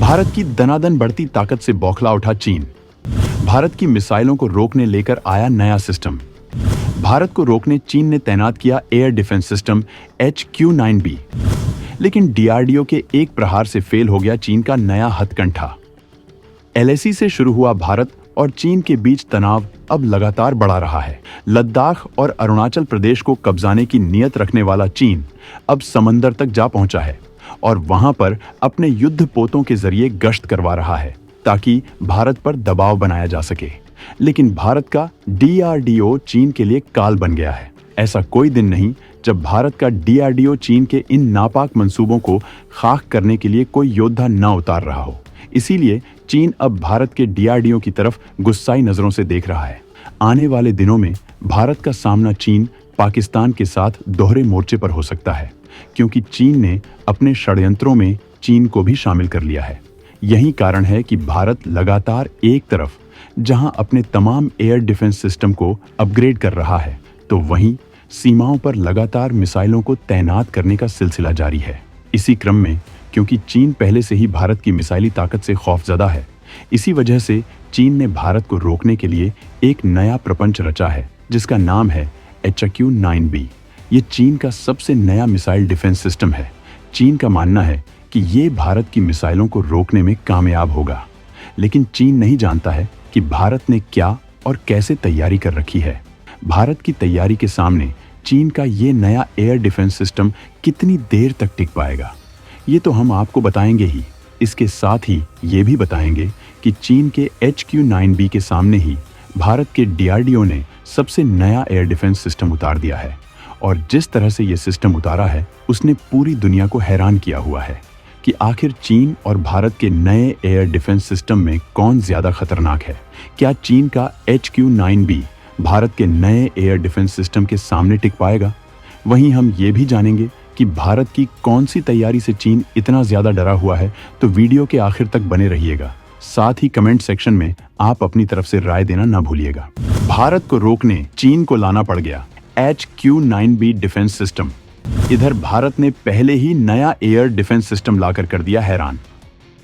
भारत की दनादन बढ़ती ताकत से बौखला उठा चीन। भारत की मिसाइलों को रोकने लेकर आया नया सिस्टम। भारत को रोकने चीन ने तैनात किया एयर डिफेंस सिस्टम HQ-9B। लेकिन DRDO के एक प्रहार से फेल हो गया चीन का नया हथकंडा। LAC से शुरू हुआ भारत और चीन के बीच तनाव अब लगातार बढ़ा रहा है। लद्दाख और अरुणाचल प्रदेश को कब्जाने की नीयत रखने वाला चीन अब समंदर तक जा पहुंचा है और वहां पर अपने युद्धपोतों के जरिए गश्त करवा रहा है ताकि भारत पर दबाव बनाया जा सके। लेकिन भारत का DRDO चीन के लिए काल बन गया है। ऐसा कोई दिन नहीं जब भारत का DRDO चीन के इन नापाक मंसूबों को खाक करने के लिए कोई योद्धा न उतार रहा हो। इसीलिए चीन अब भारत के DRDO की तरफ गुस्साई नजरों से देख रहा है। आने वाले दिनों में भारत का सामना चीन पाकिस्तान के साथ दोहरे मोर्चे पर हो सकता है, क्योंकि चीन ने अपने षड्यंत्रों में चीन को भी शामिल कर लिया है। यही कारण है कि भारत लगातार एक तरफ जहां अपने तमाम एयर डिफेंस सिस्टम को अपग्रेड कर रहा है, तो वहीं सीमाओं पर लगातार मिसाइलों को तैनात करने का सिलसिला जारी है। इसी क्रम में क्योंकि चीन पहले से ही भारत की मिसाइली ताकत से खौफजदा है, इसी वजह से चीन ने भारत को रोकने के लिए एक नया प्रपंच रचा है जिसका नाम है HQ-9B। ये चीन का सबसे नया मिसाइल डिफेंस सिस्टम है। चीन का मानना है कि ये भारत की मिसाइलों को रोकने में कामयाब होगा, लेकिन चीन नहीं जानता है कि भारत ने क्या और कैसे तैयारी कर रखी है। भारत की तैयारी के सामने चीन का ये नया एयर डिफेंस सिस्टम कितनी देर तक टिक पाएगा, ये तो हम आपको बताएंगे ही। इसके साथ ही ये भी बताएंगे कि चीन के HQ-9B के सामने ही भारत के DRDO ने सबसे नया एयर डिफेंस सिस्टम उतार दिया है और जिस तरह से ये सिस्टम उतारा है उसने पूरी दुनिया को हैरान किया हुआ है कि आखिर चीन और भारत के नए एयर डिफेंस सिस्टम में कौन ज्यादा खतरनाक है। क्या चीन का HQ-9B भारत के नए एयर डिफेंस सिस्टम के सामने टिक पाएगा? वहीं हम ये भी जानेंगे कि भारत की कौन सी तैयारी से चीन इतना ज्यादा डरा हुआ है। तो वीडियो के आखिर तक बने रहिएगा। साथ ही कमेंट सेक्शन में आप अपनी तरफ से राय देना ना भूलिएगा। भारत को रोकने चीन को लाना पड़ गया HQ-9B डिफेंस सिस्टम। इधर भारत ने पहले ही नया एयर डिफेंस सिस्टम लाकर कर दिया हैरान।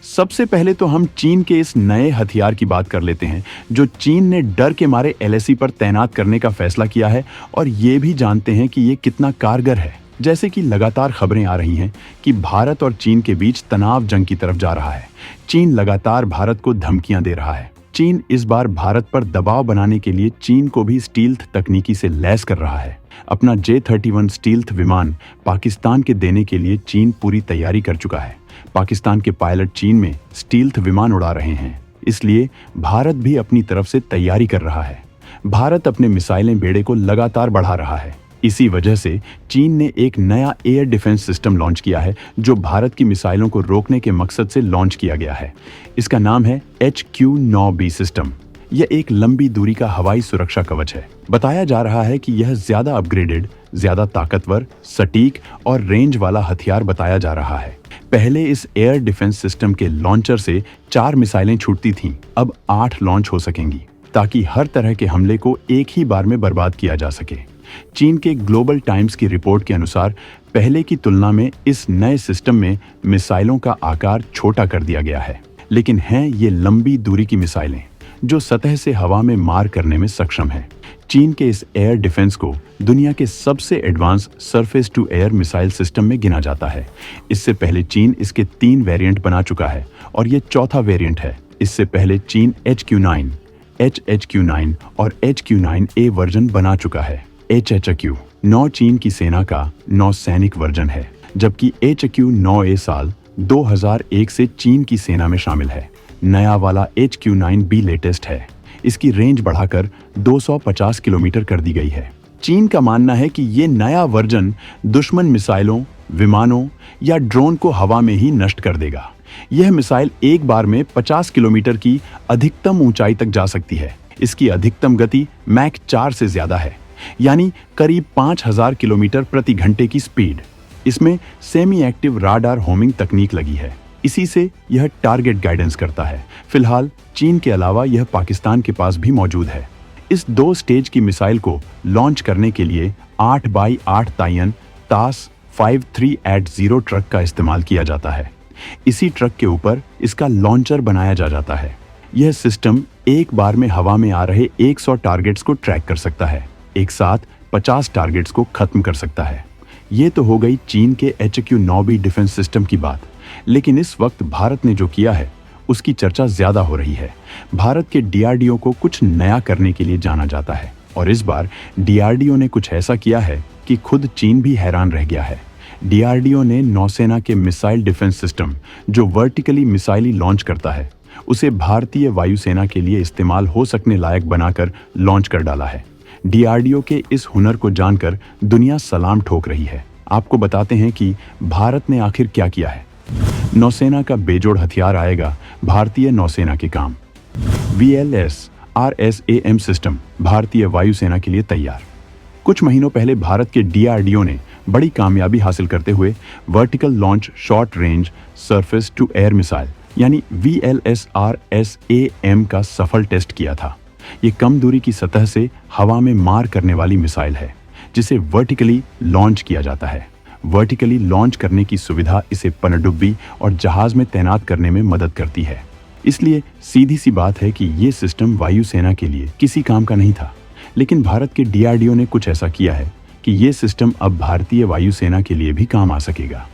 सबसे पहले तो हम चीन के इस नए हथियार की बात कर लेते हैं जो चीन ने डर के मारे LAC पर तैनात करने का फैसला किया है, और ये भी जानते हैं कि ये कितना कारगर है। जैसे कि लगातार खबरें आ रही हैं कि भारत और चीन के बीच तनाव जंग की तरफ जा रहा है। चीन लगातार भारत को धमकियां दे रहा है। चीन इस बार भारत पर दबाव बनाने के लिए चीन को भी स्टील्थ तकनीकी से लैस कर रहा है। अपना J-31 स्टील्थ विमान पाकिस्तान के देने के लिए चीन पूरी तैयारी कर चुका है। पाकिस्तान के पायलट चीन में स्टील्थ विमान उड़ा रहे हैं, इसलिए भारत भी अपनी तरफ से तैयारी कर रहा है। भारत अपने मिसाइलें बेड़े को लगातार बढ़ा रहा है। इसी वजह से चीन ने एक नया एयर डिफेंस सिस्टम लॉन्च किया है जो भारत की मिसाइलों को रोकने के मकसद से लॉन्च किया गया है। इसका नाम है HQ-9B सिस्टम। यह एक लंबी दूरी का हवाई सुरक्षा कवच है। बताया जा रहा है कि यह ज्यादा अपग्रेडेड, ज्यादा ताकतवर, सटीक और रेंज वाला हथियार बताया जा रहा है। पहले इस एयर डिफेंस सिस्टम के लॉन्चर से 4 मिसाइलें छूटती थीं, अब 8 लॉन्च हो सकेंगी ताकि हर तरह के हमले को एक ही बार में बर्बाद किया जा सके। चीन के ग्लोबल टाइम्स की रिपोर्ट के अनुसार पहले की तुलना में इस नए सिस्टम में मिसाइलों का आकार छोटा कर दिया गया है, लेकिन हैं ये लंबी दूरी की मिसाइलें जो सतह से हवा में मार करने में सक्षम है। चीन के इस एयर डिफेंस को दुनिया के सबसे advance surface to air missile system में गिना जाता है। इससे पहले चीन इसके 3 वेरिएंट बना चुका है और ये चौथा वेरिएंट है। इससे पहले चीन HQ-9, HHQ-9 और HQ-9A वर्जन बना चुका है। HHQ-9 चीन की सेना का नौसैनिक वर्जन है, जबकि HQ-9A साल 2001 से चीन की सेना में शामिल है। नया वाला HQ-9B लेटेस्ट है। इसकी रेंज बढ़ाकर 250 किलोमीटर कर दी गई है। चीन का मानना है कि ये नया वर्जन दुश्मन मिसाइलों, विमानों या ड्रोन को हवा में ही नष्ट कर देगा। यह मिसाइल एक बार में 50 किलोमीटर की अधिकतम ऊंचाई तक जा सकती है। इसकी अधिकतम गति मैक 4 से ज्यादा है, यानी करीब 5000 किलोमीटर प्रति घंटे की स्पीड। इसमें सेमी एक्टिव राडार होमिंग तकनीक लगी है। इसी से यह टारगेट गाइडेंस करता है। फिलहाल चीन के अलावा यह पाकिस्तान के पास भी मौजूद है। इस 2 स्टेज की मिसाइल को लॉन्च करने के लिए 8x8 तायन तास 5380 ट्रक का इस्तेमाल किया जाता है। इसी ट्रक के ऊपर इसका लॉन्चर बनाया जाता है। यह सिस्टम एक बार में हवा में आ रहे 100 टारगेट्स को ट्रैक कर सकता है, एक साथ 50 टारगेट्स को खत्म कर सकता है। ये तो हो गई चीन के HQ-9B डिफेंस सिस्टम की बात, लेकिन इस वक्त भारत ने जो किया है उसकी चर्चा ज्यादा हो रही है। भारत के DRDO को कुछ नया करने के लिए जाना जाता है और इस बार DRDO ने कुछ ऐसा किया है कि खुद चीन भी हैरान रह गया है। DRDO ने नौसेना के मिसाइल डिफेंस सिस्टम, जो वर्टिकली मिसाइल लॉन्च करता है, उसे भारतीय वायुसेना के लिए इस्तेमाल हो सकने लायक बनाकर लॉन्च कर डाला है। DRDO के इस हुनर को जानकर दुनिया सलाम ठोक रही है। आपको बताते हैं कि भारत ने आखिर क्या किया है। नौसेना का बेजोड़ हथियार आएगा भारतीय नौसेना के काम। VLS-RSAM सिस्टम भारतीय वायुसेना के लिए तैयार। कुछ महीनों पहले भारत के DRDO ने बड़ी कामयाबी हासिल करते हुए vertical launch short range surface to air missile यानी VLS-RSAM का सफल टेस्ट किया था। ये कम दूरी की सतह से हवा में मार करने वाली मिसाइल है जिसे वर्टिकली लॉन्च किया जाता है। वर्टिकली लॉन्च करने की सुविधा इसे पनडुब्बी और जहाज में तैनात करने में मदद करती है। इसलिए सीधी सी बात है कि ये सिस्टम वायुसेना के लिए किसी काम का नहीं था, लेकिन भारत के DRDO ने कुछ ऐसा किया है कि ये सिस्टम अब भारतीय वायुसेना के लिए भी काम आ सकेगा।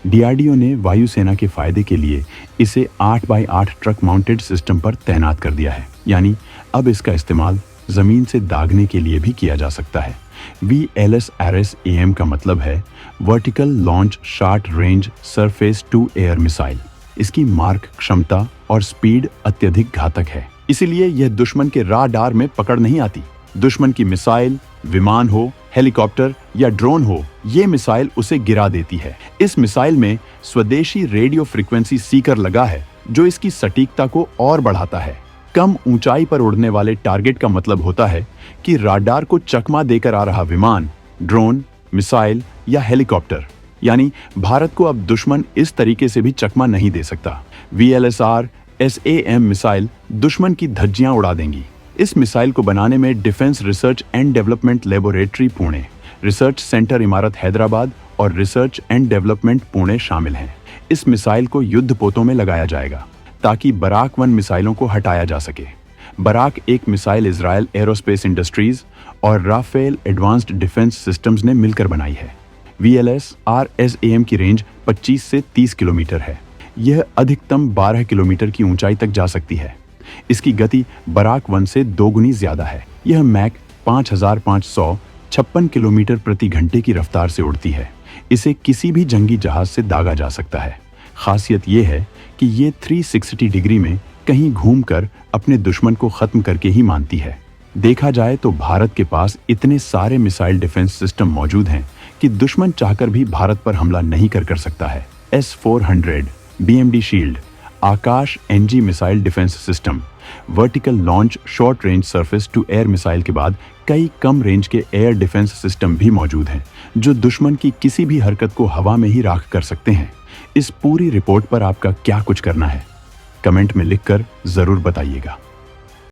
DRDO ने वायुसेना के फायदे के लिए इसे 8x8 ट्रक माउंटेड सिस्टम पर तैनात कर दिया है, यानी अब इसका इस्तेमाल जमीन से दागने के लिए भी किया जा सकता है। VLS-RSAM का मतलब है vertical launch short range surface to air missile. इसकी मार्क क्षमता और स्पीड अत्यधिक घातक है, इसीलिए यह दुश्मन के राडार में पकड़ नहीं आती। दुश्मन की मिसाइल, विमान हो, हेलीकॉप्टर या ड्रोन हो, ये मिसाइल उसे गिरा देती है। इस मिसाइल में स्वदेशी रेडियो फ्रीक्वेंसी सीकर लगा है जो इसकी सटीकता को और बढ़ाता है। कम ऊंचाई पर उड़ने वाले टारगेट का मतलब होता है कि राडार को चकमा देकर आ रहा विमान, ड्रोन, मिसाइल या हेलीकॉप्टर, यानी भारत को अब दुश्मन इस तरीके से भी चकमा नहीं दे सकता। VLS-RSAM मिसाइल दुश्मन की धज्जियां उड़ा देंगी। इस मिसाइल को बनाने में defence research and development laboratory Pune, research centre इमारत हैदराबाद और रिसर्च एंड डेवलपमेंट पुणे शामिल हैं। इस मिसाइल को युद्धपोतों में लगाया जाएगा ताकि बराक 1 मिसाइलों को हटाया जा सके। बराक एक मिसाइल इजरायल एरोस्पेस इंडस्ट्रीज और राफेल एडवांस्ड डिफेंस सिस्टम्स ने मिलकर बनाई है। VLS-RSAM की रेंज 25 से 30 किलोमीटर है। यह अधिकतम 12 किलोमीटर की ऊंचाई तक जा सकती है। इसकी गति बराक 1 से 2 गुनी ज्यादा है। यह मैक 5556 किलोमीटर प्रति घंटे की रफ्तार से उड़ती है। इसे किसी भी जंगी जहाज से दागा जा सकता है। खासियत यह है कि ये 360 डिग्री में कहीं घूमकर अपने दुश्मन को खत्म करके ही मानती है। देखा जाए तो भारत के पास इतने सारे मिसाइल डिफेंस सिस्टम मौजूद हैं कि दुश्मन चाहकर भी भारत पर हमला नहीं कर सकता है। S-400 BMD शील्ड, Akash NG missile defence system, vertical launch short range surface to air missile के बाद कई कम रेंज के एयर डिफेंस सिस्टम भी मौजूद हैं जो दुश्मन की किसी भी हरकत को हवा में ही राख कर सकते हैं। इस पूरी रिपोर्ट पर आपका क्या कुछ करना है, कमेंट में लिखकर जरूर बताइएगा।